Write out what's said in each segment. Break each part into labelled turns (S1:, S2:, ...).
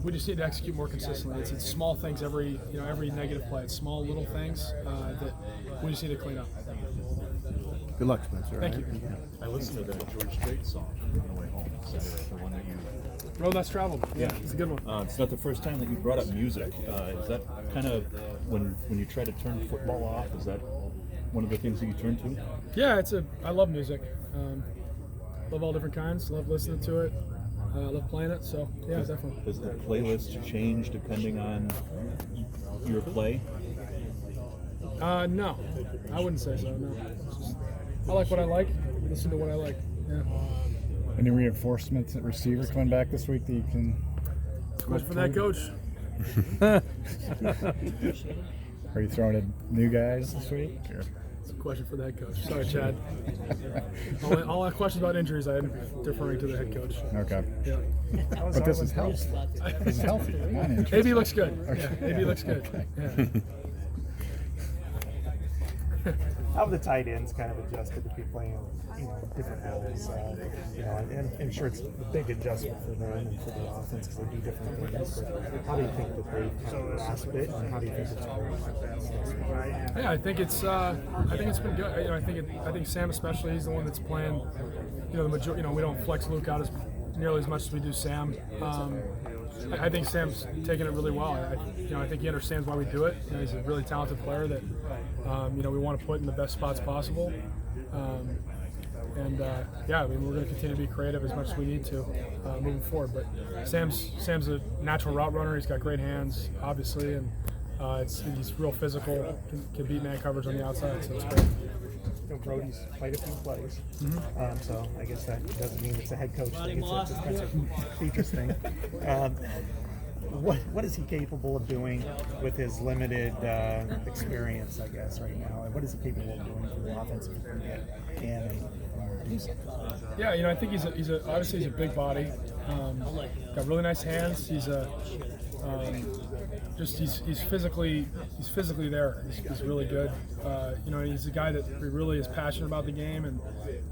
S1: we just need to execute more consistently. It's small things every negative play. It's small little things that we just need to clean up.
S2: Good luck, Spencer.
S1: Thank you.
S3: I listened to the George Strait song on the way home. Is that the one that you?
S1: Road Less Traveled. Yeah, it's a good one.
S3: It's not the first time that you brought up music. Is that kind of when you try to turn football off? Is that one of the things that you turn to?
S1: Yeah, I love music. Love all different kinds. Love listening to it. Love playing it. So yeah, definitely.
S3: Does the playlist change depending on your play?
S1: No, I wouldn't say so. No, I like what I like. Listen to what I like. Yeah.
S4: Any reinforcements at receiver coming back this week that you can?
S1: Question for that coach.
S4: Are you throwing in new guys this week? Or?
S1: It's a question for the head coach. Sorry, Chad. all questions about injuries, I am deferring to the head coach.
S4: Okay.
S1: Yeah.
S4: But this is healthy. This is healthy. Not injuries.
S1: AB looks good.
S4: Okay.
S1: Yeah, AB looks good.
S4: Okay.
S1: Yeah.
S5: How have the tight ends kind of adjusted to be playing, different roles? And I'm sure it's a big adjustment for them and for the offense because they do different things. But how do you think that they kind of grasp it, and how do you think it's going?
S1: Yeah, I think it's been good. I think Sam especially, he's the one that's playing. The majority. We don't flex Luke out nearly as much as we do Sam. I think Sam's taking it really well. I think he understands why we do it. He's a really talented player that we want to put in the best spots possible. We're going to continue to be creative as much as we need to moving forward. But Sam's a natural route runner. He's got great hands, obviously, and he's real physical. Can beat man coverage on the outside, so it's great.
S5: Brody's played a few plays, so I guess that doesn't mean it's a head coach thing. It's a Spencer Petras thing. What is he capable of doing with his limited experience, I guess, right now? And what is he capable of doing for the offense if he can get in and do something?
S1: Yeah, I think he's obviously he's a big body. Got really nice hands. He's he's physically there. He's really good. He's a guy that really is passionate about the game and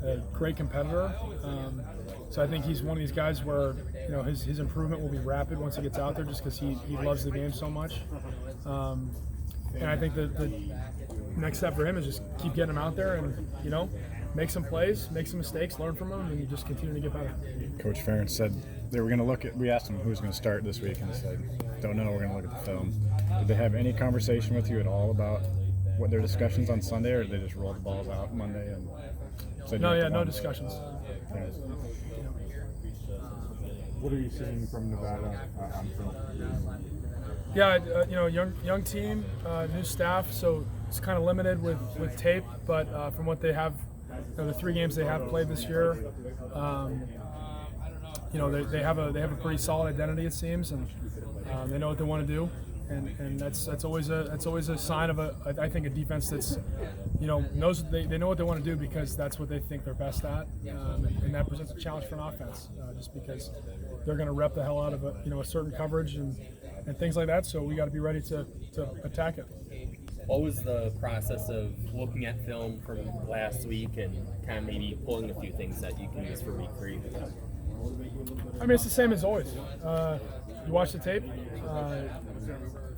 S1: a great competitor. So I think he's one of these guys where his improvement will be rapid once he gets out there, just because he loves the game so much. And I think the next step for him is just keep getting him out there and make some plays, make some mistakes, learn from them, and just continue to get better.
S4: Coach Ferentz said they were going to we asked him who's going to start this week, and he said, don't know, we're going to look at the film. Did they have any conversation with you at all about what their discussions on Sunday, or did they just roll the balls out Monday? And said
S1: no discussions.
S4: Yeah.
S2: What are you seeing from Nevada on film?
S1: Yeah, young team, new staff, so it's kind of limited with tape. But from what they have, the 3 games they have played this year, they have a pretty solid identity, it seems, and they know what they want to do, and that's always a sign of I think a defense that's knows they know what they want to do because that's what they think they're best at, and that presents a challenge for an offense, just because they're going to rep the hell out of a certain coverage and things like that. So we got to be ready to attack it.
S6: What was the process of looking at film from last week and kind of maybe pulling a few things that you can use for week 3?
S1: I mean, it's the same as always. You watch the tape,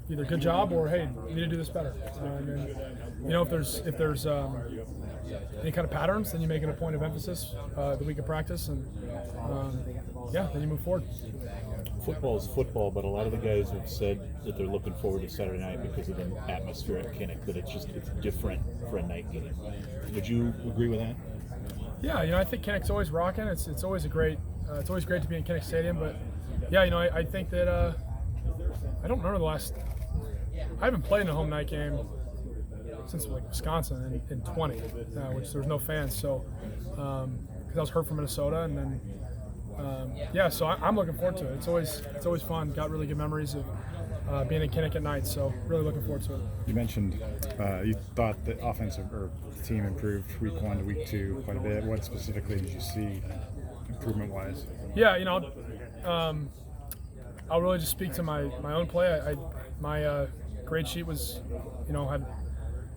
S1: either good job or hey, you need to do this better. And then, if there's any kind of patterns, then you make it a point of emphasis the week of practice, and then you move forward.
S3: Football is football, but a lot of the guys have said that they're looking forward to Saturday night because of the atmosphere at Kinnick, that it's different for a night game. Would you agree with that?
S1: Yeah, I think Kinnick's always rocking. It's always great to be in Kinnick Stadium, but yeah, I think that I don't remember I haven't played in a home night game since Wisconsin in 20, which there was no fans, so because I was hurt from Minnesota, and then so I'm looking forward to it. It's always fun. Got really good memories of being in Kinnick at night, so really looking forward to it.
S4: You mentioned you thought the offensive or the team improved week 1 to week 2 quite a bit. What specifically did you see improvement-wise?
S1: Yeah, I'll really just speak to my own play. My grade sheet was, had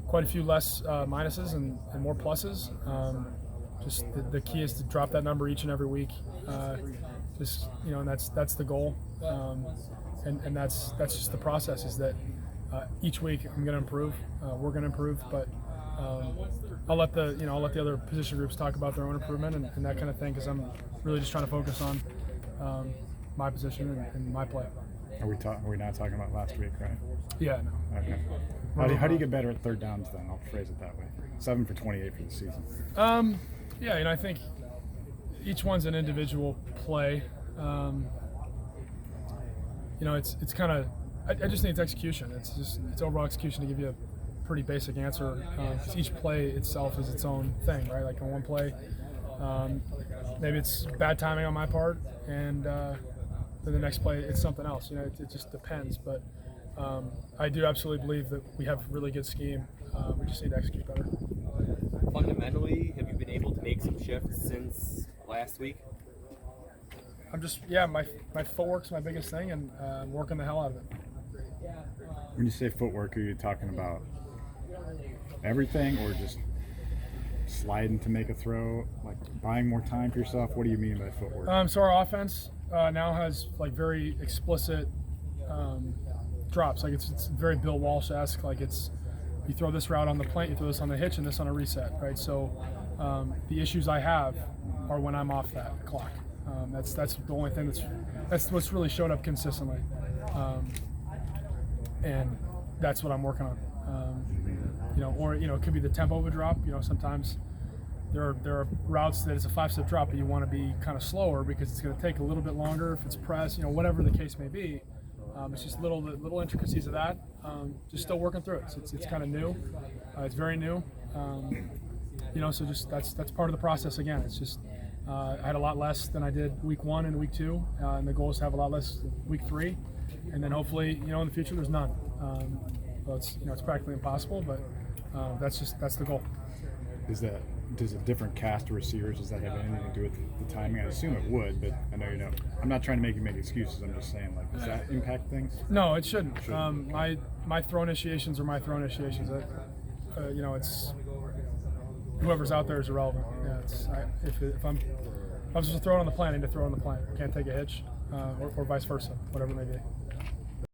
S1: quite a few less minuses and more pluses. Just the key is to drop that number each and every week. just and that's the goal, and that's just the process. Is that each week I'm going to improve, we're going to improve, but I'll let the other position groups talk about their own improvement and that kind of thing, because I'm really just trying to focus on my position and my play.
S4: Are we not talking about last week, right?
S1: Yeah, no.
S4: Okay. How do you get better at third downs then? I'll phrase it that way. 7 for 28 for the season.
S1: Yeah, I think each one's an individual play. It's kind of I just need its execution. It's overall execution to give you a pretty basic answer. 'Cause each play itself is its own thing, right? Like on one play, maybe it's bad timing on my part, and then the next play it's something else. It just depends. But I do absolutely believe that we have really good scheme. We just need to execute better.
S6: Fundamentally, have you been able to make some shifts since last week?
S1: I'm just my footwork's my biggest thing, and I'm working the hell out of it.
S4: When you say footwork, are you talking about everything or just sliding to make a throw, like buying more time for yourself? What do you mean by footwork?
S1: So our offense now has like very explicit drops. Like it's very Bill Walsh-esque. Like it's you throw this route on the plant, you throw this on the hitch, and this on a reset, right? So the issues I have are when I'm off that clock. That's the only thing that's what's really showed up consistently, and that's what I'm working on. Or it could be the tempo of a drop. Sometimes there are routes that it's a 5-step drop, but you want to be kind of slower because it's going to take a little bit longer if it's press. Whatever the case may be. It's just little intricacies of that. Just still working through it. So it's kind of new. It's very new. So just that's part of the process. Again, it's just I had a lot less than I did week 1 and week 2, and the goal is to have a lot less week 3, and then hopefully in the future there's none. Well, it's practically impossible, but that's the goal.
S4: Does a different cast of receivers, does that have anything to do with the timing? I assume it would, but I know you don't. I'm not trying to make you make excuses. I'm just saying, like, does that impact things?
S1: No, it shouldn't. My throw initiations are my throw initiations. It's whoever's out there is irrelevant. Yeah, if I'm supposed to throw it on the plant, I need to throw it on the plant. I can't take a hitch, or vice versa, whatever it may be.